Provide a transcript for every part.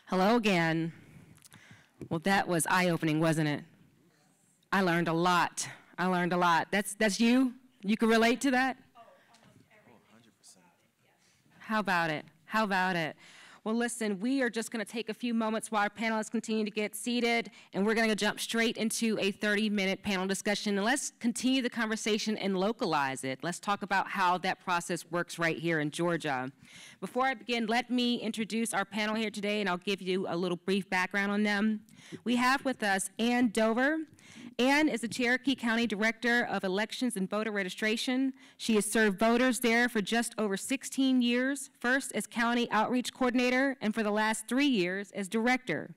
Hello again. Well, that was eye-opening, wasn't it? I learned a lot. That's you? You can relate to that? Oh, almost everything. 100%. How about it? How about it? Well, listen, we are just going to take a few moments while our panelists continue to get seated, and we're going to jump straight into a 30-minute panel discussion. And let's continue the conversation and localize it. Let's talk about how that process works right here in Georgia. Before I begin, let me introduce our panel here today, and I'll give you a little brief background on them. We have with us Ann Dover. Ann is the Cherokee County Director of Elections and Voter Registration. She has served voters there for just over 16 years, first as County Outreach Coordinator and for the last 3 years as Director.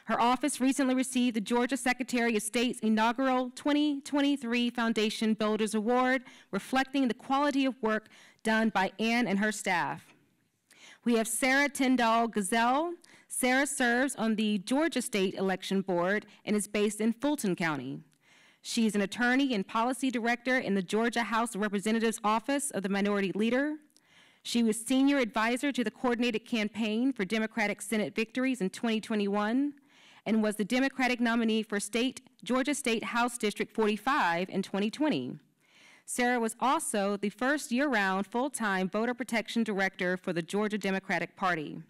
Her office recently received the Georgia Secretary of State's inaugural 2023 Foundation Builders Award, reflecting the quality of work done by Ann and her staff. We have Sarah Tyndall Gazelle. Sarah serves on the Georgia State Election Board and is based in Fulton County. She is an attorney and policy director in the Georgia House of Representatives Office of the Minority Leader. She was senior advisor to the Coordinated Campaign for Democratic Senate Victories in 2021 and was the Democratic nominee for Georgia State House District 45 in 2020. Sarah was also the first year-round full-time voter protection director for the Georgia Democratic Party.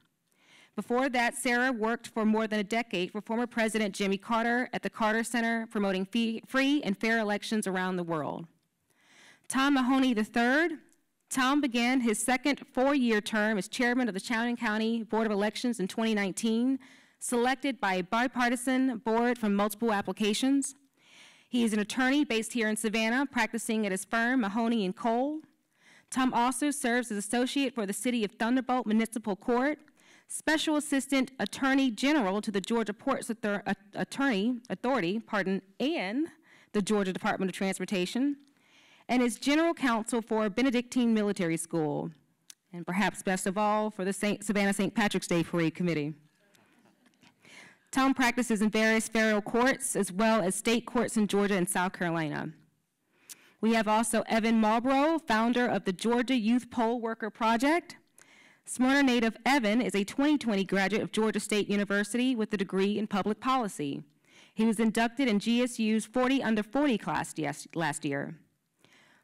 Before that, Sarah worked for more than a decade for former President Jimmy Carter at the Carter Center, promoting free and fair elections around the world. Tom Mahoney III. Tom began his second 4-year term as chairman of the Chowning County Board of Elections in 2019, selected by a bipartisan board from multiple applications. He is an attorney based here in Savannah, practicing at his firm, Mahoney & Cole. Tom also serves as associate for the City of Thunderbolt Municipal Court, Special Assistant Attorney General to the Georgia Ports Authority, and the Georgia Department of Transportation, and is General Counsel for Benedictine Military School, and perhaps best of all, for the Savannah St. Patrick's Day Parade Committee. Tom practices in various federal courts as well as state courts in Georgia and South Carolina. We have also Evan Marlborough, founder of the Georgia Youth Poll Worker Project. Smyrna native Evan is a 2020 graduate of Georgia State University with a degree in public policy. He was inducted in GSU's 40 Under 40 class last year.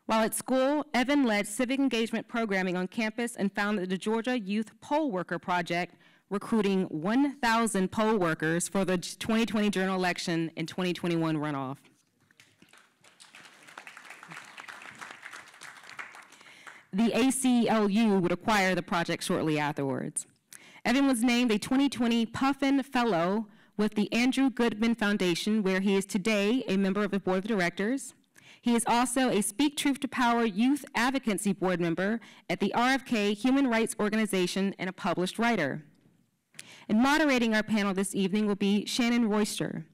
While at school, Evan led civic engagement programming on campus and founded the Georgia Youth Poll Worker Project, recruiting 1,000 poll workers for the 2020 general election and 2021 runoff. The ACLU would acquire the project shortly afterwards. Evan was named a 2020 Puffin Fellow with the Andrew Goodman Foundation, where he is today a member of the Board of Directors. He is also a Speak Truth to Power Youth Advocacy Board member at the RFK Human Rights Organization and a published writer. And moderating our panel this evening will be Shannon Royster.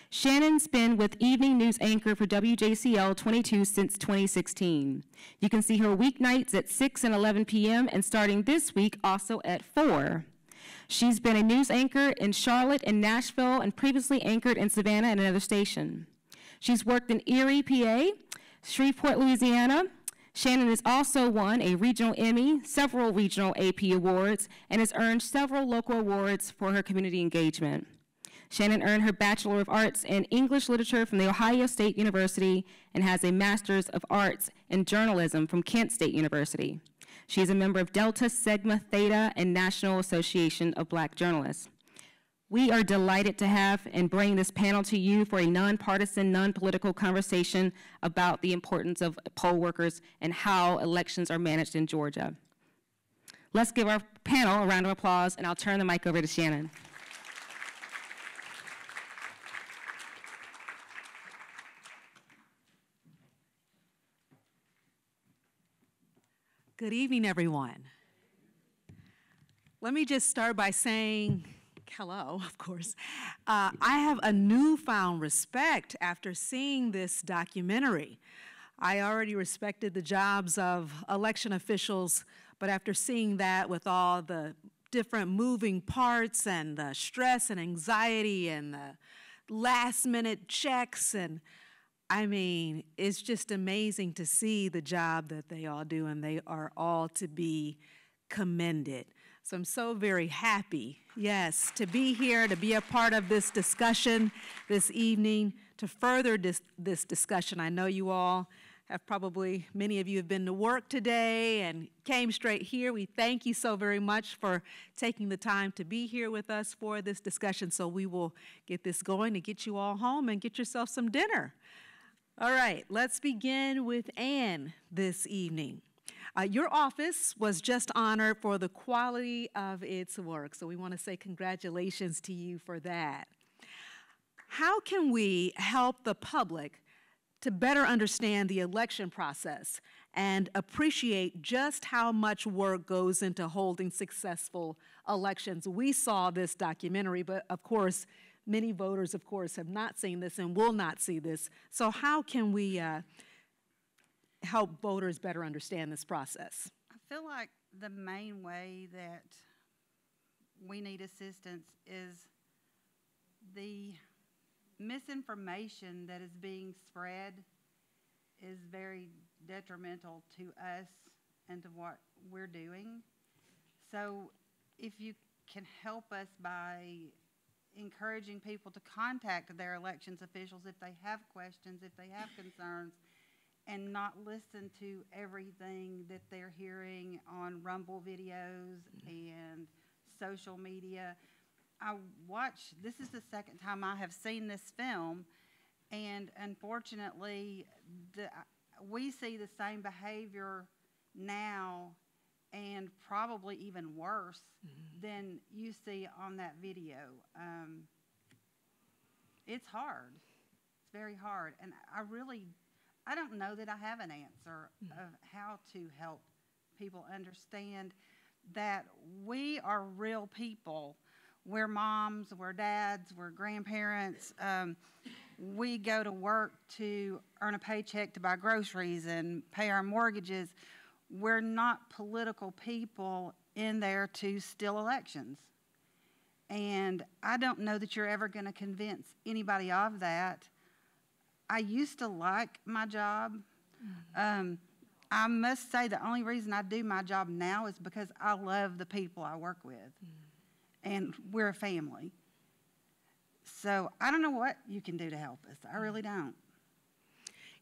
Shannon's been with evening news anchor for WJCL 22 since 2016. You can see her weeknights at 6 and 11 p.m. and starting this week also at 4. She's been a news anchor in Charlotte and Nashville and previously anchored in Savannah and another station. She's worked in Erie, PA, Shreveport, Louisiana. Shannon has also won a regional Emmy, several regional AP awards, and has earned several local awards for her community engagement. Shannon earned her Bachelor of Arts in English Literature from The Ohio State University and has a Master's of Arts in Journalism from Kent State University. She is a member of Delta Sigma Theta and National Association of Black Journalists. We are delighted to have and bring this panel to you for a nonpartisan, non-political conversation about the importance of poll workers and how elections are managed in Georgia. Let's give our panel a round of applause, and I'll turn the mic over to Shannon. Good evening, everyone. Let me just start by saying hello, of course. I have a newfound respect after seeing this documentary. I already respected the jobs of election officials, but after seeing that with all the different moving parts and the stress and anxiety and the last-minute checks, and I mean, it's just amazing to see the job that they all do, and they are all to be commended. So I'm so very happy, yes, to be here, to be a part of this discussion this evening, to further this discussion. I know you all have probably, many of you have been to work today and came straight here. We thank you so very much for taking the time to be here with us for this discussion. So we will get this going to get you all home and get yourself some dinner. All right, let's begin with Ann this evening. Your office was just honored for the quality of its work, so we want to say congratulations to you for that. How can we help the public to better understand the election process and appreciate just how much work goes into holding successful elections? We saw this documentary, but of course, many voters, of course, have not seen this and will not see this. So how can we help voters better understand this process? I feel like the main way that we need assistance is the misinformation that is being spread is very detrimental to us and to what we're doing. So if you can help us by encouraging people to contact their elections officials if they have questions, if they have concerns, and not listen to everything that they're hearing on Rumble videos and social media. This is the second time I have seen this film, and unfortunately, we see the same behavior now and probably even worse than you see on that video. It's hard. It's very hard, and I don't know that I have an answer of how to help people understand that we are real people. We're moms, we're dads, we're grandparents. We go to work to earn a paycheck to buy groceries and pay our mortgages. We're not political people in there to steal elections. And I don't know that you're ever going to convince anybody of that. I used to like my job. I must say the only reason I do my job now is because I love the people I work with. And we're a family. So I don't know what you can do to help us. I really don't.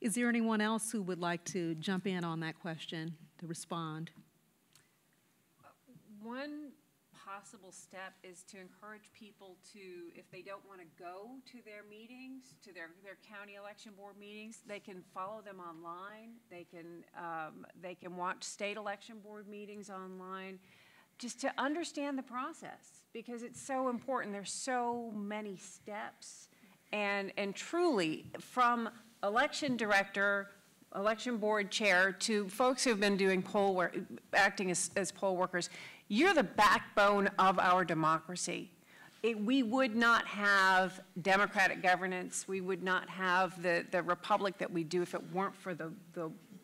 Is there anyone else who would like to jump in on that question to respond? One possible step is to encourage people to, if they don't want to go to their meetings, to their county election board meetings, they can follow them online. They can watch state election board meetings online, just to understand the process, because it's so important. There's so many steps, and truly, from election director, election board chair, to folks who've been doing poll work, acting as poll workers, you're the backbone of our democracy. We would not have democratic governance. We would not have the republic that we do if it weren't for the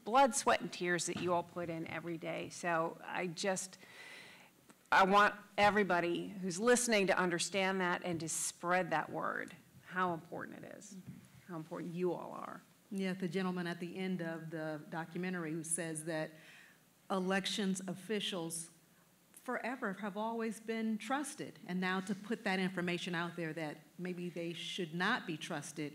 blood, sweat, and tears that you all put in every day. So I want everybody who's listening to understand that and to spread that word, how important it is, how important you all are. Yeah, the gentleman at the end of the documentary who says that elections officials forever have always been trusted, and now to put that information out there that maybe they should not be trusted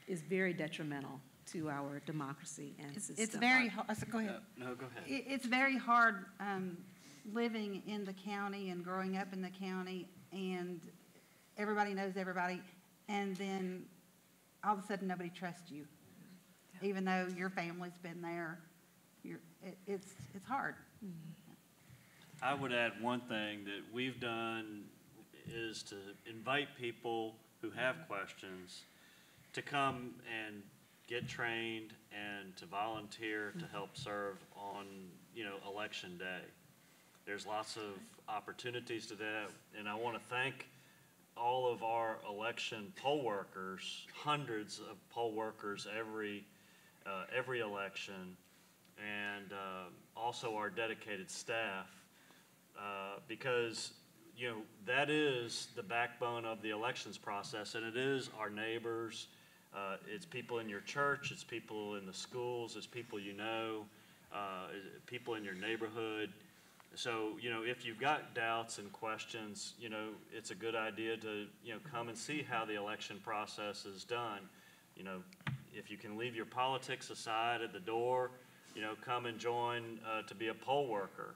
is very detrimental to our democracy and system. It's very hard. Go ahead. No, go ahead. It's very hard living in the county and growing up in the county, and everybody knows everybody, and then all of a sudden nobody trusts you, even though your family's been there. It's hard. I would add one thing that we've done is to invite people who have questions to come and get trained and to volunteer to help serve on, election day. There's lots of opportunities to that, and I want to thank all of our election poll workers, hundreds of poll workers every election, and also our dedicated staff, because that is the backbone of the elections process, and it is our neighbors. It's people in your church, it's people in the schools, it's people people in your neighborhood. So, if you've got doubts and questions, it's a good idea to, come and see how the election process is done. If you can leave your politics aside at the door, come and join to be a poll worker.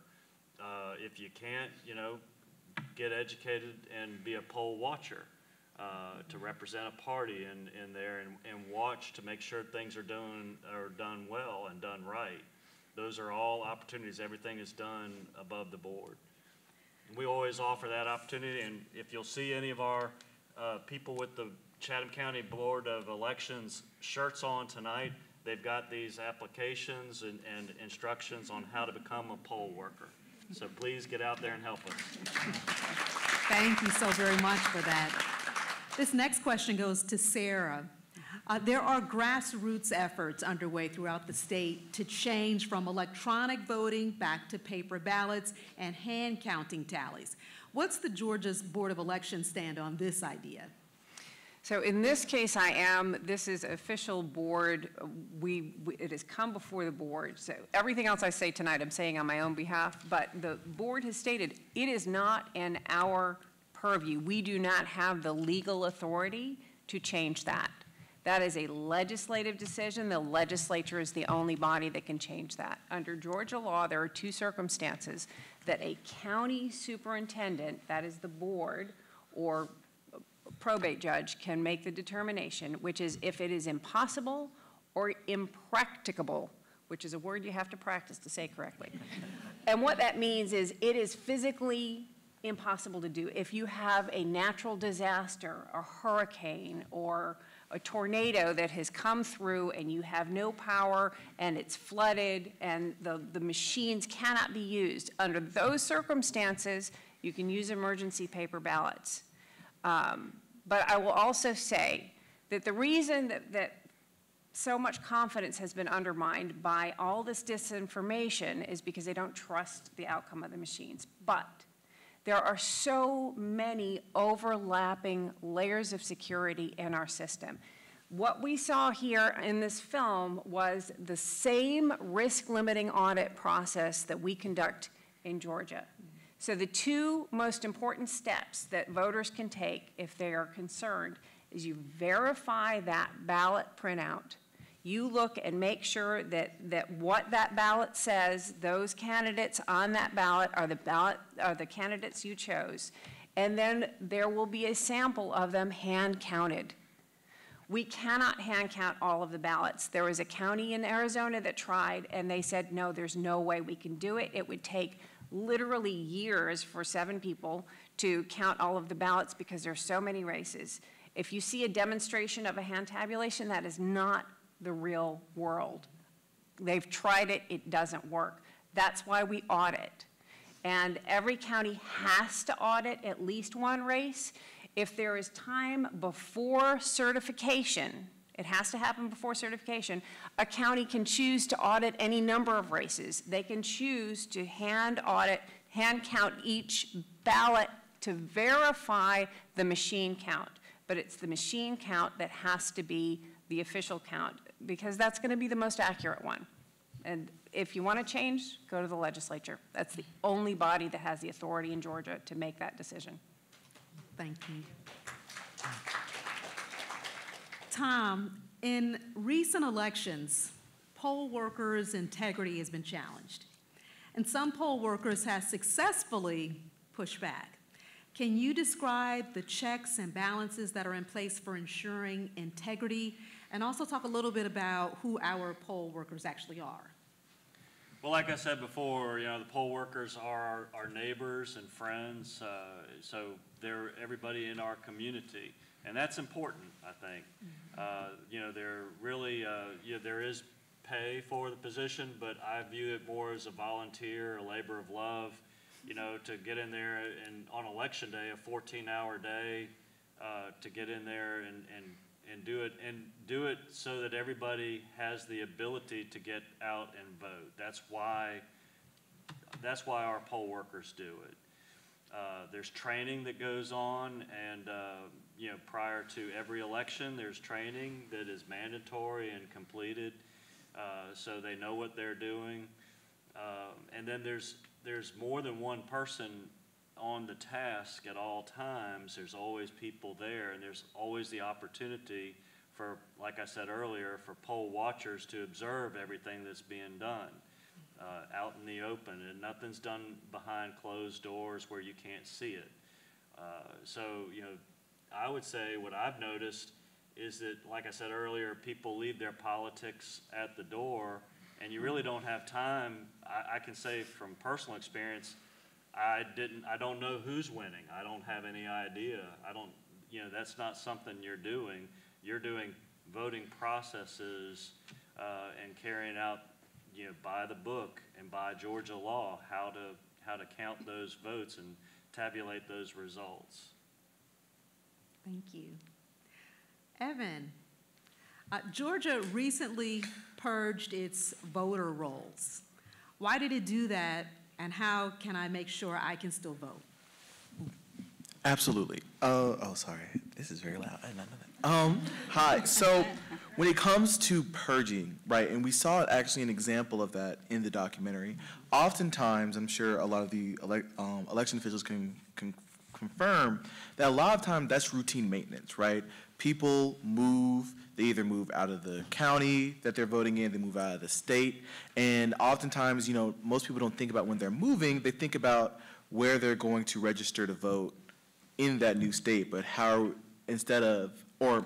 If you can't, get educated and be a poll watcher to represent a party in there and watch to make sure things are done well and done right. Those are all opportunities. Everything is done above the board. And we always offer that opportunity, and if you'll see any of our people with the Chatham County Board of Elections shirts on tonight, they've got these applications and instructions on how to become a poll worker. So please get out there and help us. Thank you so very much for that. This next question goes to Sarah. There are grassroots efforts underway throughout the state to change from electronic voting back to paper ballots and hand counting tallies. What's the Georgia's Board of Elections stand on this idea? So in this case, this is official board. It has come before the board. So everything else I say tonight, I'm saying on my own behalf, but the board has stated it is not in our purview. We do not have the legal authority to change that. That is a legislative decision. The legislature is the only body that can change that. Under Georgia law, there are two circumstances that a county superintendent, that is the board, or probate judge can make the determination, which is if it is impossible or impracticable, which is a word you have to practice to say correctly. And what that means is it is physically impossible to do. If you have a natural disaster, a hurricane, or a tornado that has come through and you have no power and it's flooded and the machines cannot be used, under those circumstances, you can use emergency paper ballots. But I will also say that the reason that so much confidence has been undermined by all this disinformation is because they don't trust the outcome of the machines. But there are so many overlapping layers of security in our system. What we saw here in this film was the same risk-limiting audit process that we conduct in Georgia. So the two most important steps that voters can take if they are concerned is you verify that ballot printout. You look and make sure that what that ballot says, those candidates on that ballot are the candidates you chose. And then there will be a sample of them hand counted. We cannot hand count all of the ballots. There was a county in Arizona that tried, and they said, no, there's no way we can do it. It would take literally years for 7 people to count all of the ballots because there's so many races. If you see a demonstration of a hand tabulation, that is not the real world. They've tried it, it doesn't work. That's why we audit. And every county has to audit at least one race. If there is time before certification, it has to happen before certification, a county can choose to audit any number of races. They can choose to hand count each ballot to verify the machine count. But it's the machine count that has to be the official count, because that's going to be the most accurate one. And if you want to change, go to the legislature. That's the only body that has the authority in Georgia to make that decision. Thank you. Tom, in recent elections, poll workers' integrity has been challenged, and some poll workers have successfully pushed back. Can you describe the checks and balances that are in place for ensuring integrity, and also talk a little bit about who our poll workers actually are? Well, like I said before, the poll workers are our neighbors and friends, so they're everybody in our community, and that's important, I think. They're really, there is pay for the position, but I view it more as a volunteer, a labor of love, to get in there and on election day, a 14-hour day, to get in there and do it so that everybody has the ability to get out and vote. That's why our poll workers do it. There's training that goes on, and prior to every election, there's training that is mandatory and completed, so they know what they're doing. And then there's there's more than one person on the task at all times. There's always people there, and there's always the opportunity for, like I said earlier, for poll watchers to observe everything that's being done out in the open, and nothing's done behind closed doors where you can't see it. So, you know, I would say what I've noticed is that, like I said earlier, people leave their politics at the door, and you really don't have time. I can say from personal experience, I don't know who's winning. I don't have any idea. You know, that's not something you're doing. You're doing voting processes and carrying out, you know, by the book and by Georgia law, how to count those votes and tabulate those results. Thank you. Evan, Georgia recently purged its voter rolls. Why did it do that, and how can I make sure I can still vote? Absolutely. Oh, sorry. This is very loud. I did not know that. Hi. So when it comes to purging, right, and we saw actually an example of that in the documentary, oftentimes, I'm sure a lot of the election officials can confirm that a lot of times that's routine maintenance, right? People move, they either move out of the county that they're voting in, they move out of the state, and oftentimes, you know, most people don't think about when they're moving, they think about where they're going to register to vote in that new state, but how instead of, or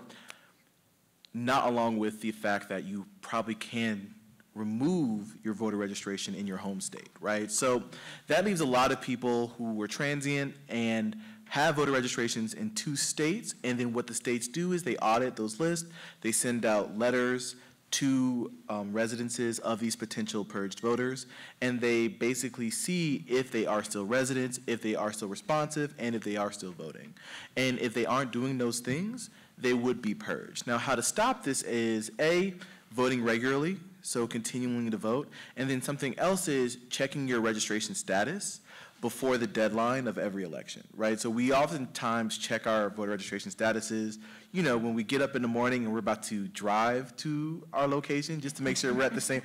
not along with the fact that you probably can remove your voter registration in your home state, right? So that leaves a lot of people who were transient and have voter registrations in 2 states, and then what the states do is they audit those lists, they send out letters to residences of these potential purged voters, and they basically see if they are still residents, if they are still responsive, and if they are still voting. And if they aren't doing those things, they would be purged. Now, how to stop this is A, voting regularly, so continuing to vote, and then something else is checking your registration status before the deadline of every election, right? So we oftentimes check our voter registration statuses, you know, when we get up in the morning and we're about to drive to our location just to make sure we're at the same.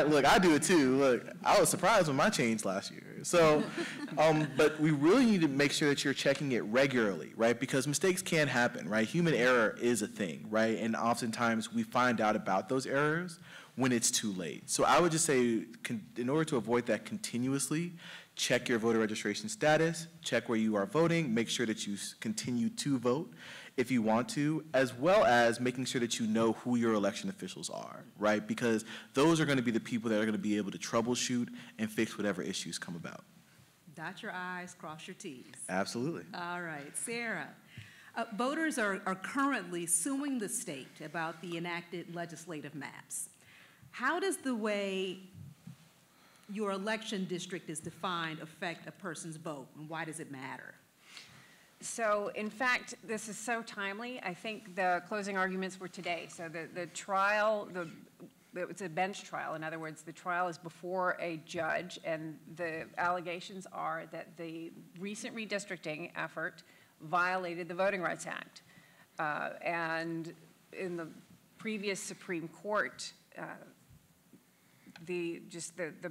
Look, I do it too. Look, I was surprised when mine changed last year. So, but we really need to make sure that you're checking it regularly, right? Because mistakes can happen, right? Human error is a thing, right? And oftentimes we find out about those errors when it's too late. So I would just say, in order to avoid that continuously, check your voter registration status, check where you are voting, make sure that you continue to vote if you want to, as well as making sure that you know who your election officials are, right? Because those are going to be the people that are going to be able to troubleshoot and fix whatever issues come about. Dot your I's, cross your T's. Absolutely. All right, Sarah. Voters are currently suing the state about the enacted legislative maps. How does the way your election district is defined affect a person's vote, and why does it matter? So, in fact, this is so timely. I think the closing arguments were today. So the trial, it's a bench trial. In other words, the trial is before a judge, and the allegations are that the recent redistricting effort violated the Voting Rights Act. And in the previous Supreme Court, the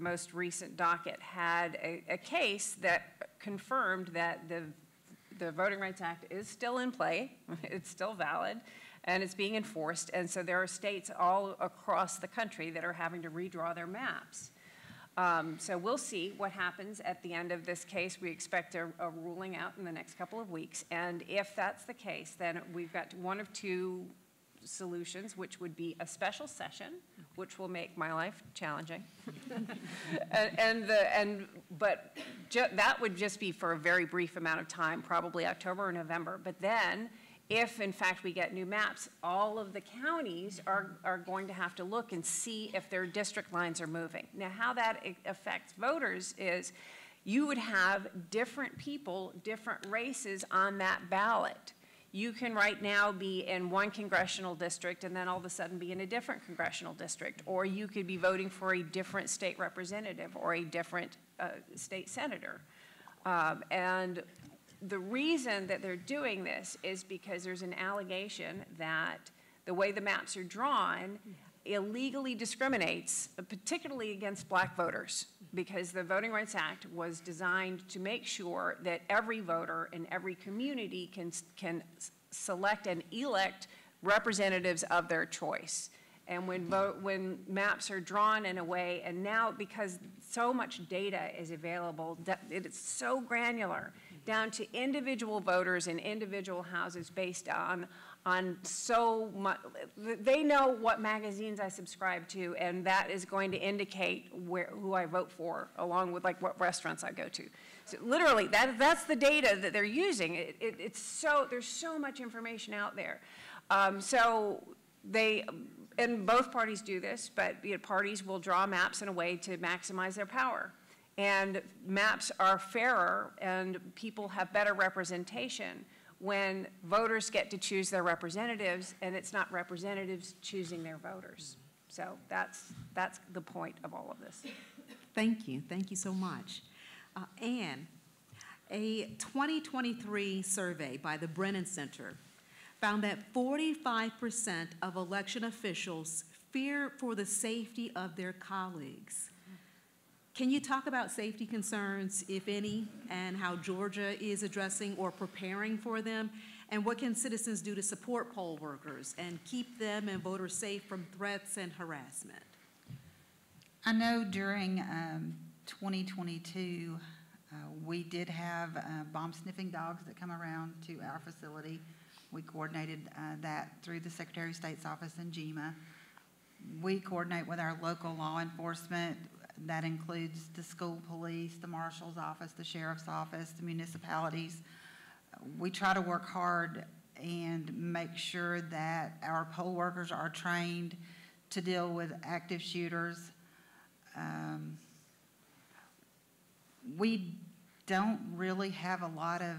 most recent docket had a case that confirmed that the Voting Rights Act is still in play, it's still valid, and it's being enforced. And so there are states all across the country that are having to redraw their maps. So we'll see what happens at the end of this case. We expect a ruling out in the next couple of weeks. And if that's the case, then we've got one of 2 solutions, which would be a special session, which will make my life challenging, that would just be for a very brief amount of time, probably October or November. But then, if in fact we get new maps, all of the counties are going to have to look and see if their district lines are moving. Now, how that affects voters is you would have different people, different races on that ballot. You can right now be in one congressional district and then all of a sudden be in a different congressional district, or you could be voting for a different state representative or a different state senator. And the reason that they're doing this is because there's an allegation that the way the maps are drawn illegally discriminates, particularly against black voters, because the Voting Rights Act was designed to make sure that every voter in every community can select and elect representatives of their choice. And when maps are drawn in a way, and now because so much data is available, it's so granular, down to individual voters in individual houses based on so much, they know what magazines I subscribe to, and that is going to indicate who I vote for, along with like what restaurants I go to. So literally, that's the data that they're using. There's so much information out there. And both parties do this, but parties will draw maps in a way to maximize their power. And maps are fairer and people have better representation when voters get to choose their representatives and it's not representatives choosing their voters. So that's the point of all of this. Thank you so much. Anne, a 2023 survey by the Brennan Center found that 45% of election officials fear for the safety of their colleagues. Can you talk about safety concerns, if any, and how Georgia is addressing or preparing for them? And what can citizens do to support poll workers and keep them and voters safe from threats and harassment? I know during 2022, we did have bomb sniffing dogs that come around to our facility. We coordinated that through the Secretary of State's office in GEMA. We coordinate with our local law enforcement. That includes the school police, the marshal's office, the sheriff's office, the municipalities. We try to work hard and make sure that our poll workers are trained to deal with active shooters. We don't really have a lot of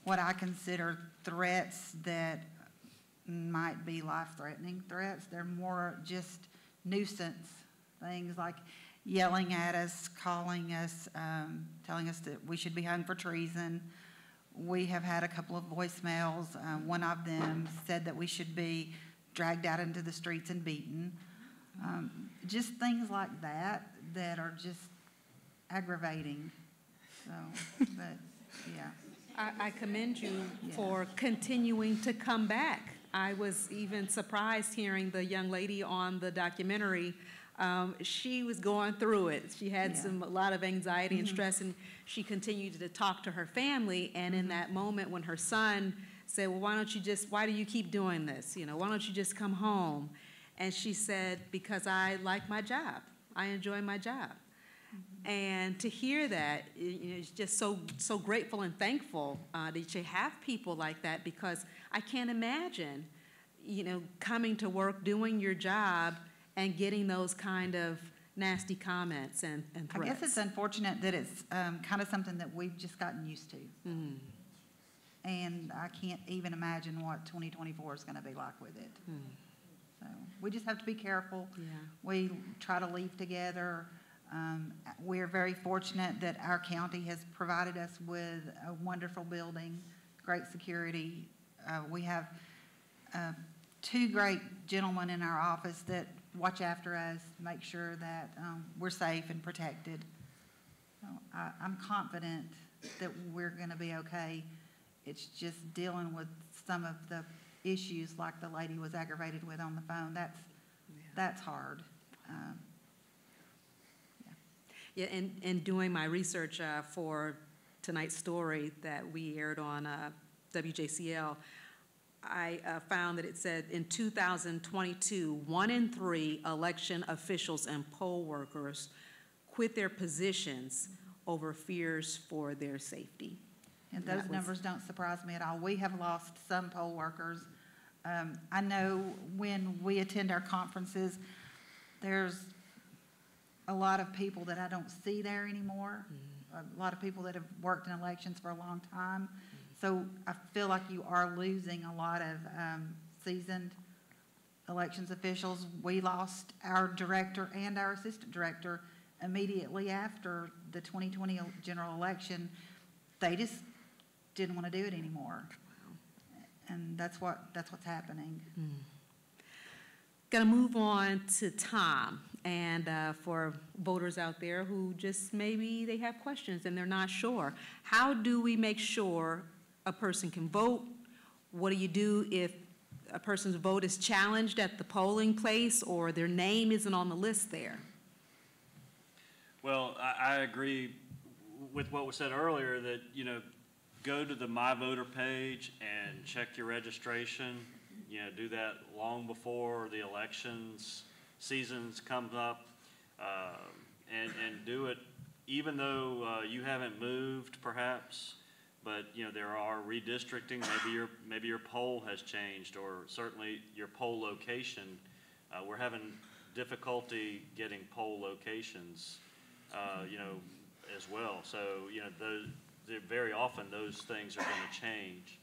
what I consider threats that might be life-threatening threats. They're more just nuisance things like yelling at us, calling us, telling us that we should be hung for treason. We have had a couple of voicemails. One of them said that we should be dragged out into the streets and beaten. Just things like that are just aggravating. So, but yeah. I commend you for continuing to come back. I was even surprised hearing the young lady on the documentary. She was going through it. She had a lot of anxiety and stress, and she continued to talk to her family. And in that moment when her son said, well, why do you keep doing this? Why don't you just come home? And she said, because I like my job. I enjoy my job. And to hear that, it's just so grateful and thankful that you have people like that, because I can't imagine, coming to work, doing your job, and getting those kind of nasty comments and threats. I guess it's unfortunate that it's kind of something that we've just gotten used to. And I can't even imagine what 2024 is going to be like with it. So we just have to be careful. Yeah. We try to leave together. We're very fortunate that our county has provided us with a wonderful building, great security. We have 2 great gentlemen in our office that watch after us, make sure that we're safe and protected. So I'm confident that we're going to be okay. It's just dealing with some of the issues like the lady was aggravated with on the phone. That's hard. Yeah, and doing my research for tonight's story that we aired on WJCL, I found that it said in 2022, 1 in 3 election officials and poll workers quit their positions over fears for their safety. And those numbers don't surprise me at all. We have lost some poll workers. I know when we attend our conferences, there's a lot of people that I don't see there anymore, a lot of people that have worked in elections for a long time. So I feel like you are losing a lot of seasoned elections officials. We lost our director and our assistant director immediately after the 2020 general election. They just didn't want to do it anymore. And that's what's happening. Going to move on to Tom. And for voters out there who just maybe they have questions and they're not sure, how do we make sure a person can vote? What do you do if a person's vote is challenged at the polling place or their name isn't on the list there? Well, I agree with what was said earlier that, you know, go to the My Voter page and check your registration. You know, do that long before the elections seasons comes up, and do it even though you haven't moved perhaps, but you know there are redistricting. Maybe your poll has changed, or certainly your poll location. We're having difficulty getting poll locations, you know, as well. So you know, very often those things are going to change.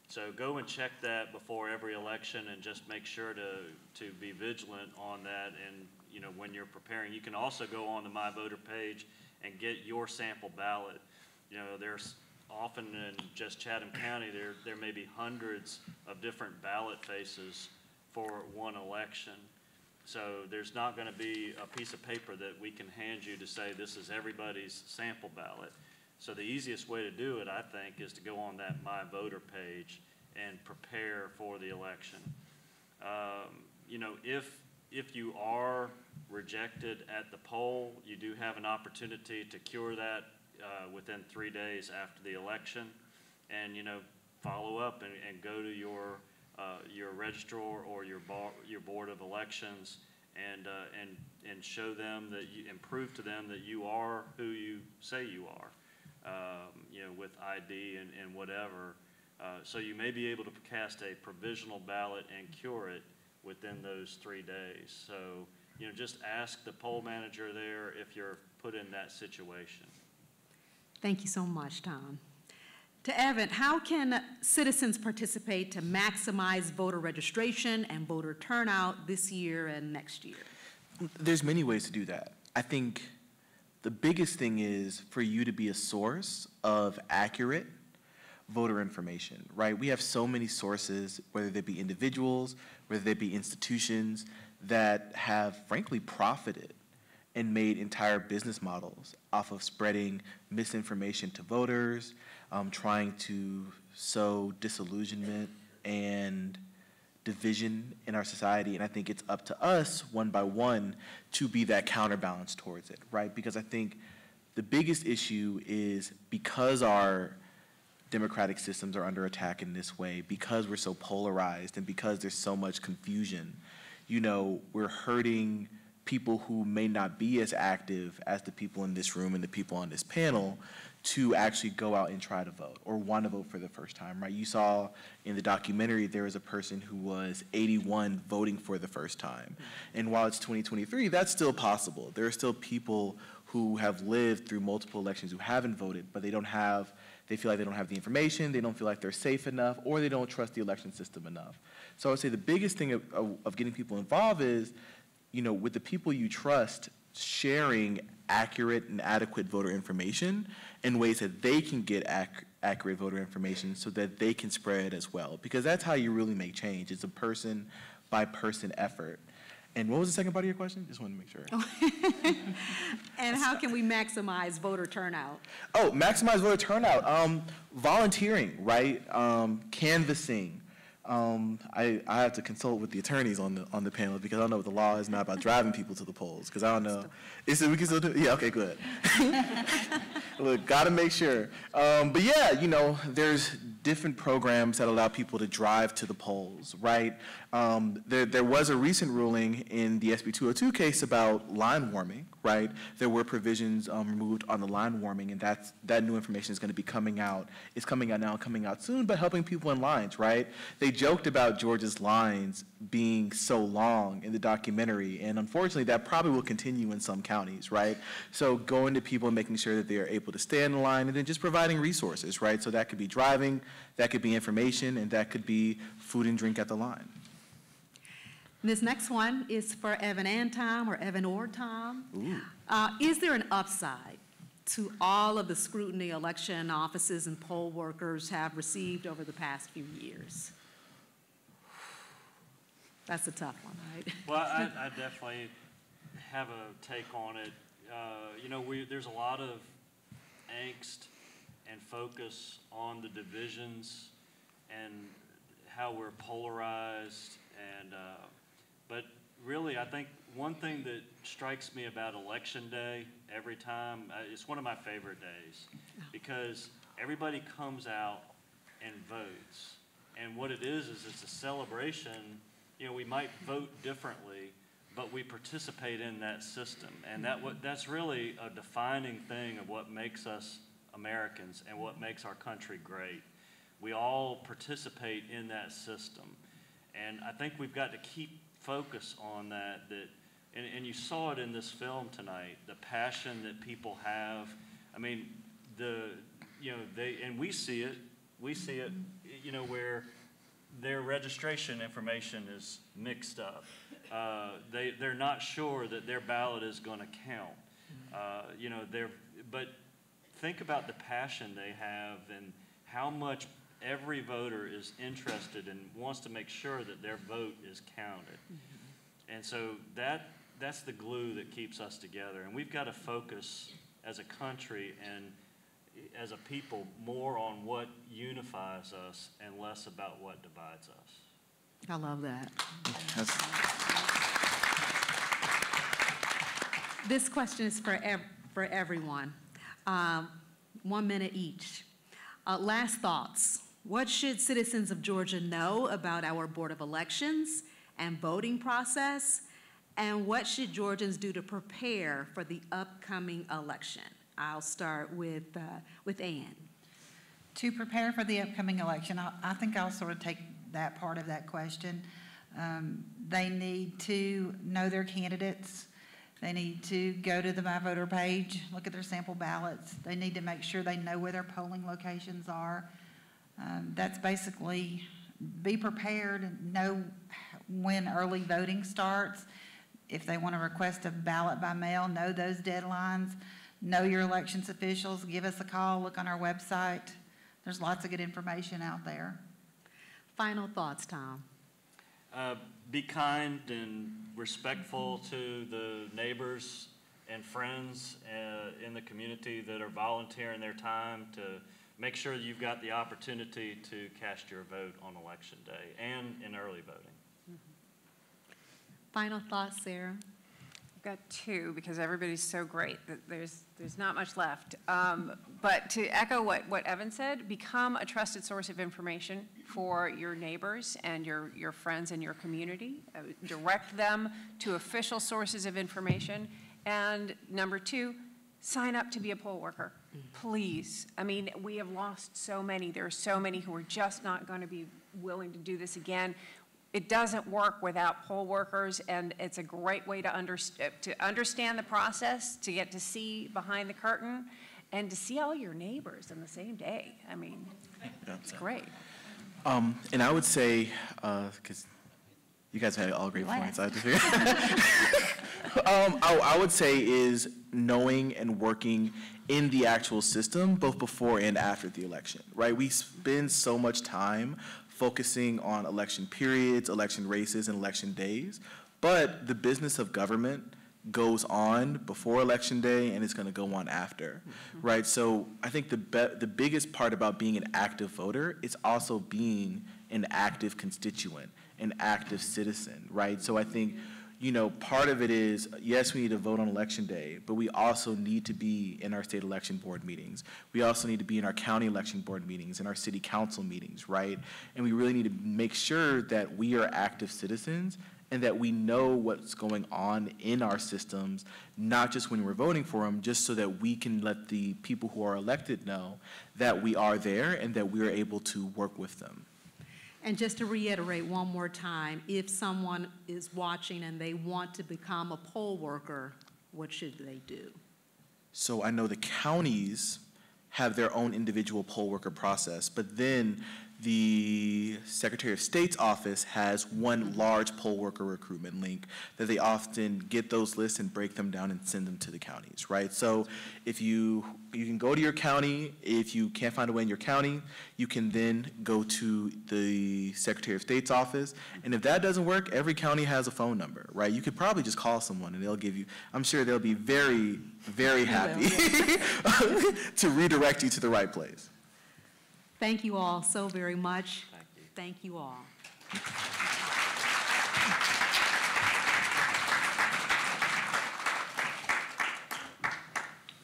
So go and check that before every election, and just make sure to be vigilant on that. And you know, when you're preparing, you can also go on the My Voter page and get your sample ballot. You know, there's often in just Chatham County there may be hundreds of different ballot faces for one election. So there's not going to be a piece of paper that we can hand you to say this is everybody's sample ballot. So the easiest way to do it, I think, is to go on that My Voter page and prepare for the election. You know, if you are rejected at the poll, you do have an opportunity to cure that within 3 days after the election, and you know, follow up and go to your registrar or your board of elections and show them that and prove to them that you are who you say you are. You know, with ID and whatever. So you may be able to cast a provisional ballot and cure it within those 3 days. So, you know, just ask the poll manager there if you're put in that situation. Thank you so much, Tom. To Evan, how can citizens participate to maximize voter registration and voter turnout this year and next year? There's many ways to do that. I think the biggest thing is for you to be a source of accurate voter information, right? We have so many sources, whether they be individuals, whether they be institutions, that have frankly profited and made entire business models off of spreading misinformation to voters, trying to sow disillusionment and division in our society. And I think it's up to us, one by one, to be that counterbalance towards it, right? Because I think the biggest issue is because our democratic systems are under attack in this way, because we're so polarized and because there's so much confusion, you know, we're hurting people who may not be as active as the people in this room and the people on this panel to actually go out and try to vote or want to vote for the first time, right? You saw in the documentary there was a person who was 81 voting for the first time. And while it's 2023, that's still possible. There are still people who have lived through multiple elections who haven't voted, but they feel like they don't have the information, they don't feel like they're safe enough, or they don't trust the election system enough. So I would say the biggest thing of getting people involved is, you know, with the people you trust, sharing accurate and adequate voter information in ways that they can get accurate voter information so that they can spread it as well. Because that's how you really make change. It's a person-by-person effort. And what was the second part of your question? Just wanted to make sure. And how can we maximize voter turnout? Oh, maximize voter turnout. Volunteering, right? Canvassing. I have to consult with the attorneys on the panel because I don't know what the law is now about driving people to the polls because I don't know. Is it we can still do it? Yeah, okay, good. Look, gotta make sure. But yeah, you know, there's different programs that allow people to drive to the polls, right? There was a recent ruling in the SB 202 case about line warming, right? There were provisions removed on the line warming, and that new information is going to be coming out. It's coming out now, coming out soon, but helping people in lines, right? They joked about Georgia's lines being so long in the documentary, and unfortunately, that probably will continue in some counties, right? So going to people and making sure that they are able to stay in the line, and then just providing resources, right? So that could be driving, that could be information, and that could be food and drink at the line. This next one is for Evan and Tom, or Evan or Tom. Is there an upside to all of the scrutiny election offices and poll workers have received over the past few years? That's a tough one, right? Well, I definitely have a take on it. You know, there's a lot of angst and focus on the divisions and how we're polarized. And but really, I think one thing that strikes me about Election Day every time, it's one of my favorite days because everybody comes out and votes. And what it is it's a celebration. You know, we might vote differently, but we participate in that system. And that's really a defining thing of what makes us Americans and what makes our country great. We all participate in that system. And I think we've got to keep focus on that, and you saw it in this film tonight, the passion that people have. I mean, and we see it, you know, where their registration information is mixed up. They're not sure that their ballot is going to count. You know, but think about the passion they have and how much every voter is interested and wants to make sure that their vote is counted. And so that's the glue that keeps us together. And we've got to focus as a country and as a people more on what unifies us and less about what divides us. I love that. This question is for everyone. 1 minute each. Last thoughts. What should citizens of Georgia know about our Board of Elections and voting process? And what should Georgians do to prepare for the upcoming election? I'll start with Ann. To prepare for the upcoming election, I think I'll sort of take that part of that question. They need to know their candidates. They need to go to the My Voter page, look at their sample ballots. They need to make sure they know where their polling locations are. That's basically be prepared and know when early voting starts. If they want to request a ballot by mail, know those deadlines. Know your elections officials. Give us a call. Look on our website. There's lots of good information out there. Final thoughts, Tom. Be kind and respectful to the neighbors and friends in the community that are volunteering their time to make sure that you've got the opportunity to cast your vote on Election Day and in early voting. Final thoughts, Sarah? I've got two because everybody's so great that there's not much left. But to echo what Evan said, become a trusted source of information for your neighbors and your friends in your community. Direct them to official sources of information. And number two, sign up to be a poll worker, please. I mean, we have lost so many. There are so many who are just not going to be willing to do this again. It doesn't work without poll workers, and it's a great way to understand the process, to get to see behind the curtain, and to see all your neighbors on the same day. I mean, it's great. And I would say, because you guys had all great points, I would say is knowing and working in the actual system, both before and after the election, right? We spend so much time focusing on election periods, election races, and election days, but the business of government goes on before Election Day and it's going to go on after, right? So I think the biggest part about being an active voter is also being an active constituent, an active citizen, right? So I think, you know, part of it is, yes, we need to vote on Election Day, but we also need to be in our state election board meetings. We also need to be in our county election board meetings and our city council meetings, right? And we really need to make sure that we are active citizens and that we know what's going on in our systems, not just when we're voting for them, just so that we can let the people who are elected know that we are there and that we are able to work with them. And just to reiterate one more time, if someone is watching and they want to become a poll worker, what should they do? So I know the counties have their own individual poll worker process, but then the Secretary of State's office has one large poll worker recruitment link that they often get those lists and break them down and send them to the counties, right? So if you can go to your county, if you can't find a way in your county, you can then go to the Secretary of State's office, and if that doesn't work, every county has a phone number, right? You could probably just call someone and they'll give you, I'm sure they'll be very, very happy to redirect you to the right place. Thank you all so very much. Thank you. Thank you all.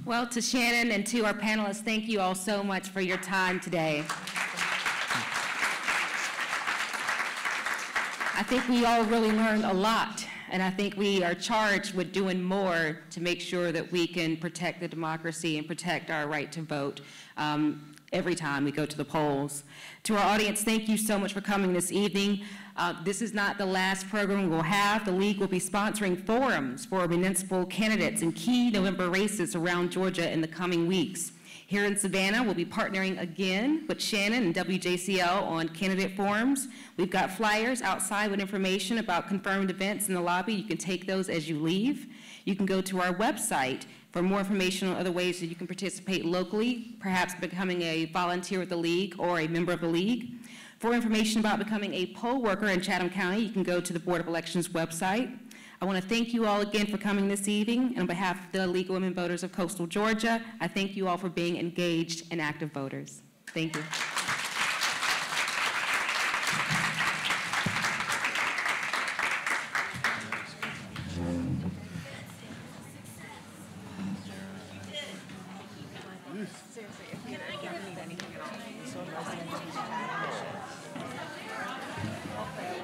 Well, to Shannon and to our panelists, thank you all so much for your time today. I think we all really learned a lot, and I think we are charged with doing more to make sure that we can protect the democracy and protect our right to vote every time we go to the polls. To our audience, thank you so much for coming this evening. This is not the last program we'll have. The League will be sponsoring forums for municipal candidates in key November races around Georgia in the coming weeks. Here in Savannah, we'll be partnering again with Shannon and WJCL on candidate forums. We've got flyers outside with information about confirmed events in the lobby. You can take those as you leave. You can go to our website for more information on other ways that you can participate locally, perhaps becoming a volunteer with the League or a member of the League. For information about becoming a poll worker in Chatham County, you can go to the Board of Elections website. I want to thank you all again for coming this evening. And on behalf of the League of Women Voters of Coastal Georgia, I thank you all for being engaged and active voters. Thank you. Seriously, if you need anything at all.